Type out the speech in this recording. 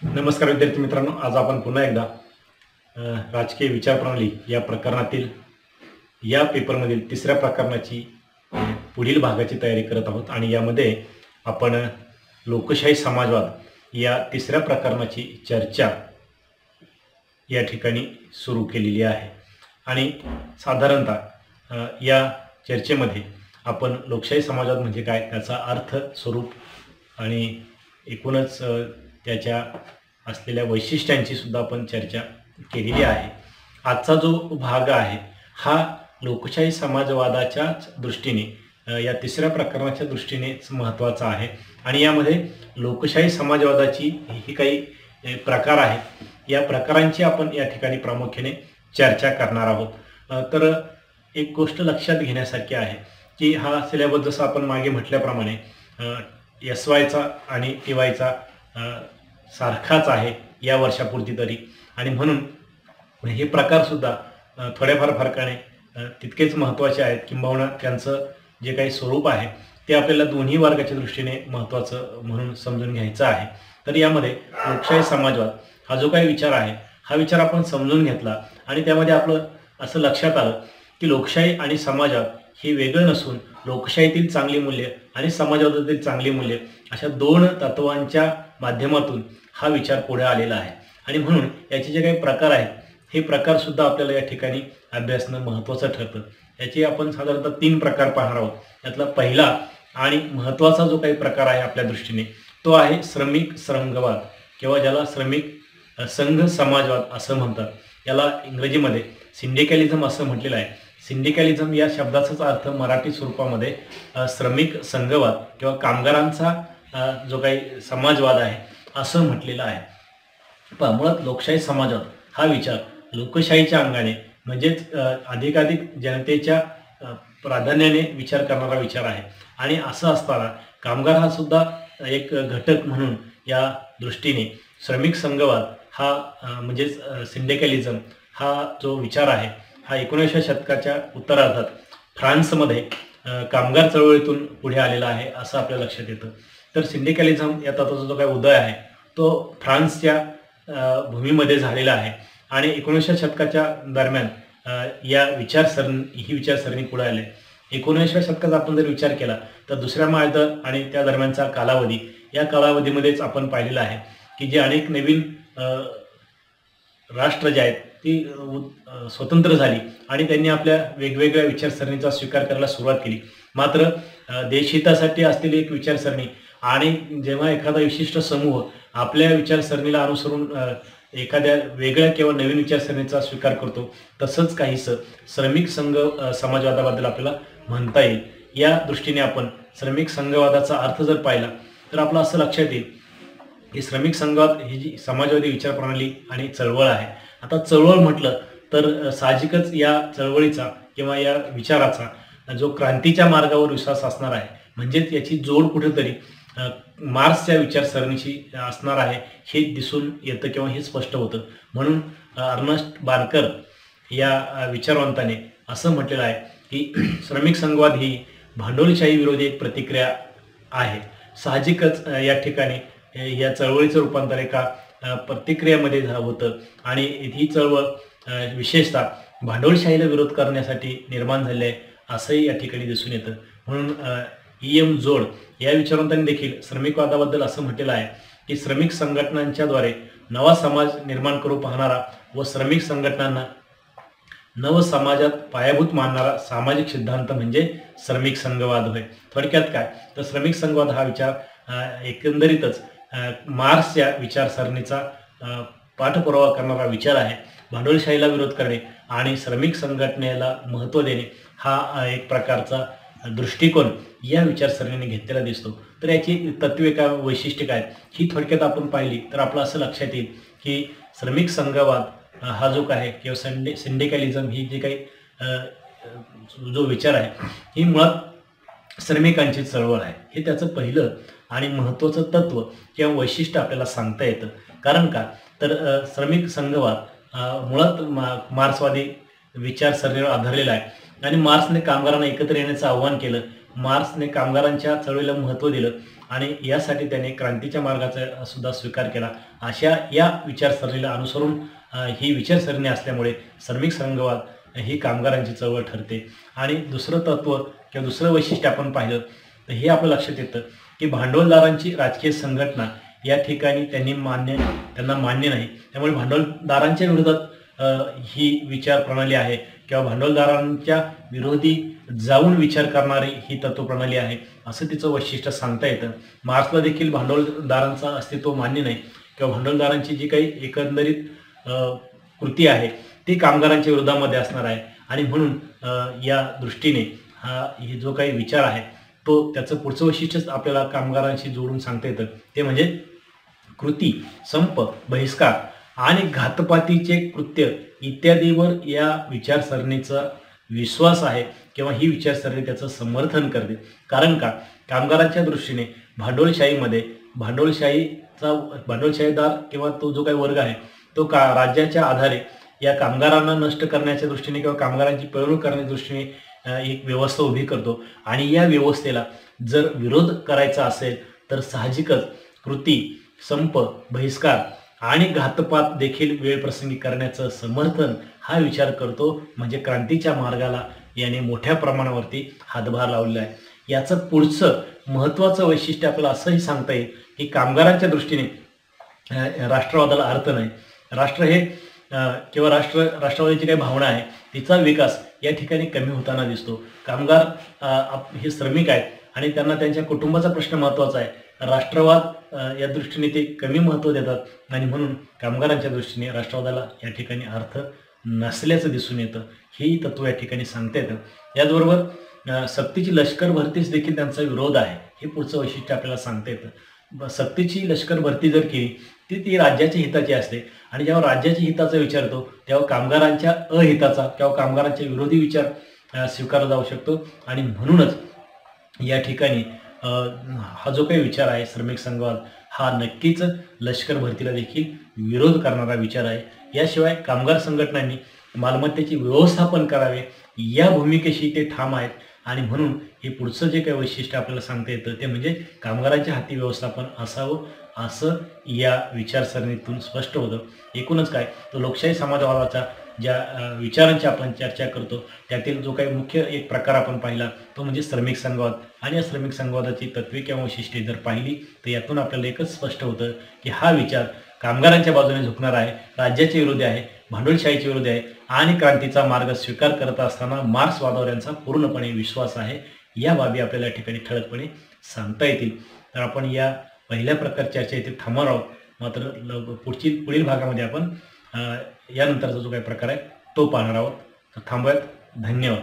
नमस्कार विद्यार्थी मित्रांनो, आज आपण पुन्हा एकदा राजकीय विचारप्रणाली या प्रकरणातील या पेपरमधील तिसऱ्या प्रकरणाची पुढील भागाची तयारी करत आहोत आणि यामध्ये आपण लोकशाही समाजवाद या तिसऱ्या प्रकरणाची चर्चा या ठिकाणी सुरू केलेली आहे आणि साधारणतः या चर्चेमध्ये आपण लोकशाही समाजवाद म्हणजे काय, त्याचा अर्थ, स्वरूप आणि एकूणच त्याच्या असलेल्या वैशिष्ट्यांची सुद्धा आपण चर्चा केलेली आहे. आजचा जो भाग आहे हा लोकशाही समाजवादाच्याच दृष्टीने या तिसऱ्या प्रकरणाच्या दृष्टीनेच महत्त्वाचा आहे आणि यामध्ये लोकशाही समाजवादाची ही काही प्रकार आहेत, या प्रकारांची आपण या ठिकाणी प्रामुख्याने चर्चा करणार आहोत. तर एक गोष्ट लक्षात घेण्यासारखी आहे की हा सिलेबस जसं आपण मागे म्हटल्याप्रमाणे SYचा आणि TYचा सारखाच आहे या वर्षापुरती तरी, आणि म्हणून हे प्रकारसुद्धा थोड्याफार फरकाने तितकेच महत्त्वाचे आहेत, किंबहुना त्यांचं जे काही स्वरूप आहे ते आपल्याला दोन्ही वर्गाच्या दृष्टीने महत्त्वाचं म्हणून समजून घ्यायचं आहे. तर यामध्ये लोकशाही समाजवाद हा जो काही विचार आहे हा विचार आपण समजून घेतला आणि त्यामध्ये आपलं असं लक्षात आलं की लोकशाही आणि समाजवाद हे वेगळं नसून लोकशाहीतील चांगली मूल्य आणि समाजवादातील चांगली मूल्य अशा दोन तत्वांच्या माध्यमातून हा विचार पुढे आलेला आहे आणि म्हणून याचे जे काही प्रकार आहेत हे प्रकारसुद्धा आपल्याला या ठिकाणी अभ्यासणं महत्त्वाचं ठरतं. याचे आपण साधारणतः 3 प्रकार पाहणार आहोत. यातला पहिला आणि महत्त्वाचा जो काही प्रकार आहे आपल्या दृष्टीने तो आहे श्रमिक संघवाद किंवा ज्याला श्रमिक संघ समाजवाद असं म्हणतात. याला इंग्रजीमध्ये सिंडिकॅलिझम असं म्हटलेलं आहे. सिंडिकॅलिझम या शब्दाचाच अर्थ मराठी स्वरूपामध्ये श्रमिक संघवाद किंवा कामगारांचा जो काही समाजवाद आहे असं म्हटलेलं आहे. पण मुळात लोकशाही समाजवाद हा विचार लोकशाहीच्या अंगाने म्हणजेच अधिकाधिक जनतेच्या प्राधान्याने विचार करणारा विचार आहे आणि असं असताना कामगार हा सुद्धा एक घटक म्हणून या दृष्टीने श्रमिक संघवाद हा म्हणजेच सिंडिकॅलिझम हा जो विचार आहे हा 19व्या शतकाच्या उत्तरार्धात फ्रान्समध्ये कामगार चळवळीतून पुढे आलेला आहे असं आपल्या लक्षात येतं. तर सिंडिकॅलिझम या तत्वाचा जो काही उदय आहे तो फ्रान्सच्या भूमीमध्ये झालेला आहे आणि 19व्या शतकाच्या दरम्यान ही विचारसरणी पुढे आली. 19व्या शतकाचा आपण जर विचार केला तर दुसऱ्या महायुद्ध आणि त्या दरम्यानचा कालावधी, या कालावधीमध्येच आपण पाहिलेलं आहे की जे अनेक नवीन राष्ट्र जे आहेत ती स्वतंत्र झाली आणि त्यांनी आपल्या वेगवेगळ्या विचारसरणीचा स्वीकार करायला सुरुवात केली. मात्र देशहितासाठी असलेली एक विचारसरणी आणि जेव्हा एखादा विशिष्ट समूह आपल्या विचारसरणीला अनुसरून एखाद्या वेगळ्या किंवा नवीन विचारसरणीचा स्वीकार करतो, तसंच काहीसं श्रमिक संघ समाजवादाबद्दल आपल्याला म्हणता येईल. या दृष्टीने आपण श्रमिक संघवादाचा अर्थ जर पाहिला तर आपलं असं लक्षात येईल की श्रमिक संघवाद ही जी समाजवादी विचारप्रणाली आणि चळवळ आहे. आता चळवळ म्हटलं तर साहजिकच या चळवळीचा किंवा या विचाराचा जो क्रांतीच्या मार्गावर विश्वास असणार आहे, म्हणजेच याची जोड कुठेतरी मार्क्सच्या विचारसरणीशी असणार आहे हे दिसून येतं किंवा हे स्पष्ट होतं. म्हणून अर्नस्ट बार्कर या विचारवंताने असं म्हटलेलं आहे की श्रमिक संघवाद ही भांडवलशाही विरोधी एक प्रतिक्रिया आहे. साहजिकच या ठिकाणी या चळवळीचं रूपांतर एका प्रतिक्रियेमध्ये होतं आणि ही चळवळ विशेषतः भांडवलशाहीला विरोध करण्यासाठी निर्माण झाली आहे असंही या ठिकाणी दिसून येतं. म्हणून EM जोड या विचारवंतांनी देखील श्रमिकवादाबद्दल असं म्हटलेलं आहे की श्रमिक संघटनांच्याद्वारे नवा समाज निर्माण करू पाहणारा व श्रमिक संघटनांना नव समाजात पायाभूत मानणारा सामाजिक सिद्धांत म्हणजे श्रमिक संघवाद होय. थोडक्यात काय तर श्रमिक संघवाद हा विचार एकंदरीतच मार्क्सच्या विचारसरणीचा पाठपुरावा करणारा विचार आहे. भांडवलशाहीला विरोध करणे आणि श्रमिक संघटनेला महत्त्व देणे हा एक प्रकारचा दृष्टिकोन या विचारसरणीने घेतलेला दिसतो. तर याची तत्वे काय, वैशिष्ट्ये काय ही थोडक्यात आपण पाहिली तर आपलं असं लक्षात येईल की श्रमिक संघवाद हा जो काय किंवा सिंडिकॅलिझम ही जी काही जो विचार आहे ही मुळात श्रमिकांची चळवळ आहे. हे त्याचं पहिलं आणि महत्त्वाचं तत्व किंवा वैशिष्ट्य आपल्याला सांगता येतं. कारण का तर श्रमिक संघवाद मुळात मार्क्सवादी विचारसरणीवर आधारलेला आहे आणि मार्क्सने कामगारांना एकत्र येण्याचं आव्हान केलं. मार्क्सने कामगारांच्या चळवळीला महत्त्व दिलं आणि यासाठी त्याने क्रांतीच्या मार्गाचा सुद्धा स्वीकार केला. अशा या विचारसरणीला अनुसरून ही विचारसरणी असल्यामुळे श्रमिक संघवाद ही कामगारांची चळवळ ठरते. आणि दुसरं तत्त्व किंवा दुसरं वैशिष्ट्य आपण पाहिलं तर हे आपलं लक्षात येतं की भांडवलदारांची राजकीय संघटना या ठिकाणी त्यांना मान्य नाही. त्यामुळे भांडवलदारांच्या विरोधात ही विचार प्रणाली आहे किंवा भांडवलदारांच्या विरोधी जाऊन विचार करणारी ही तत्वप्रणाली आहे असं तिचं वैशिष्ट्य सांगता येतं. मार्क्सला देखील भांडवलदारांचं अस्तित्व मान्य नाही किंवा भांडवलदारांची जी काही एकंदरीत कृती आहे ती कामगारांच्या विरोधामध्ये असणार आहे. आणि म्हणून या दृष्टीने हे जो काही विचार आहे तो त्याचं पुढचं वैशिष्ट्यच आपल्याला कामगारांशी जोडून सांगता येतं. ते म्हणजे कृती, संप, बहिष्कार आणि घातपातीचे कृत्य इत्यादीवर या विचारसरणीचा विश्वास आहे किंवा ही विचारसरणी त्याचं समर्थन करते. कारण का कामगारांच्या दृष्टीने भांडवलशाहीदार किंवा तो जो काही वर्ग आहे तो राज्याच्या आधारे या कामगारांना नष्ट करण्याच्या दृष्टीने किंवा कामगारांची पिळवणूक करण्याच्या दृष्टीने एक व्यवस्था उभी करतो. आणि या व्यवस्थेला जर विरोध करायचा असेल तर साहजिकच कृती, संप, बहिष्कार आणि घातपात देखील वेळप्रसंगी करण्याचं समर्थन हा विचार करतो. म्हणजे क्रांतीच्या मार्गाला याने मोठ्या प्रमाणावरती हातभार लावलेला आहे. याचं पुढचं महत्त्वाचं वैशिष्ट्य आपल्याला असंही सांगता येईल की कामगारांच्या दृष्टीने राष्ट्रवादाला अर्थ नाही. राष्ट्र हे किंवा राष्ट्रवादीची काही भावना आहे तिचा विकास या ठिकाणी कमी होताना दिसतो. कामगार हे श्रमिक आहेत आणि त्यांना त्यांच्या कुटुंबाचा प्रश्न महत्त्वाचा आहे. राष्ट्रवाद या दृष्टीने ते कमी महत्त्व देतात आणि म्हणून कामगारांच्या दृष्टीने राष्ट्रवादाला या ठिकाणी अर्थ नसल्याचं दिसून येतं. ही तत्त्व या ठिकाणी सांगता येतं. याचबरोबर सक्तीची लष्कर भरतीच देखील त्यांचा विरोध आहे हे पुढचं वैशिष्ट्य आपल्याला सांगता येतं. सक्तीची लष्कर भरती जर केली ती राज्याच्या हिताची असते आणि जेव्हा राज्याच्या हिताचा विचार येतो तेव्हा कामगारांच्या अहिताचा किंवा कामगारांच्या विरोधी विचार स्वीकारला जाऊ शकतो. आणि म्हणूनच या ठिकाणी हा जो काही विचार आहे श्रमिक संघवाद हा नक्कीच लष्कर भरतीला देखील विरोध करणारा विचार आहे. याशिवाय कामगार संघटनांनी मालमत्तेचे व्यवस्थापन करावे या भूमिकेशी ते ठाम आहेत. आणि म्हणून हे पुढचं जे काही वैशिष्ट्य आपल्याला सांगता येतं ते म्हणजे कामगारांच्या हाती व्यवस्थापन असावं असं या विचारसरणीतून स्पष्ट होतं. एकूणच काय तर लोकशाही समाजवादाच्या ज्या विचारांची आपण चर्चा करतो त्यातील जो काही मुख्य एक प्रकार आपण पाहिला तो म्हणजे श्रमिक संघवाद. आणि या श्रमिक संघवादाची तत्वे किंवा वैशिष्ट्ये जर पाहिली तर यातून आपल्याला एकच स्पष्ट होतं की हा विचार कामगारांच्या बाजूने झुकणारा आहे, राज्याच्या विरोधी आहे, भांडवलशाहीच्या विरोधी आहे आणि क्रांतीचा मार्ग स्वीकार करत असताना मार्क्सवादावर यांचा पूर्णपणे विश्वास आहे. या बाबी आपल्याला या ठिकाणी ठळकपणे सांगता येतील. तर आपण या पहिल्या प्रकारच्या चर्चा इथे थांबणार आहोत. मात्र पुढील भागामध्ये आपण यानंतरचा जो काही प्रकार आहे तो पाहणार आहोत. तर थांबूयात. धन्यवाद.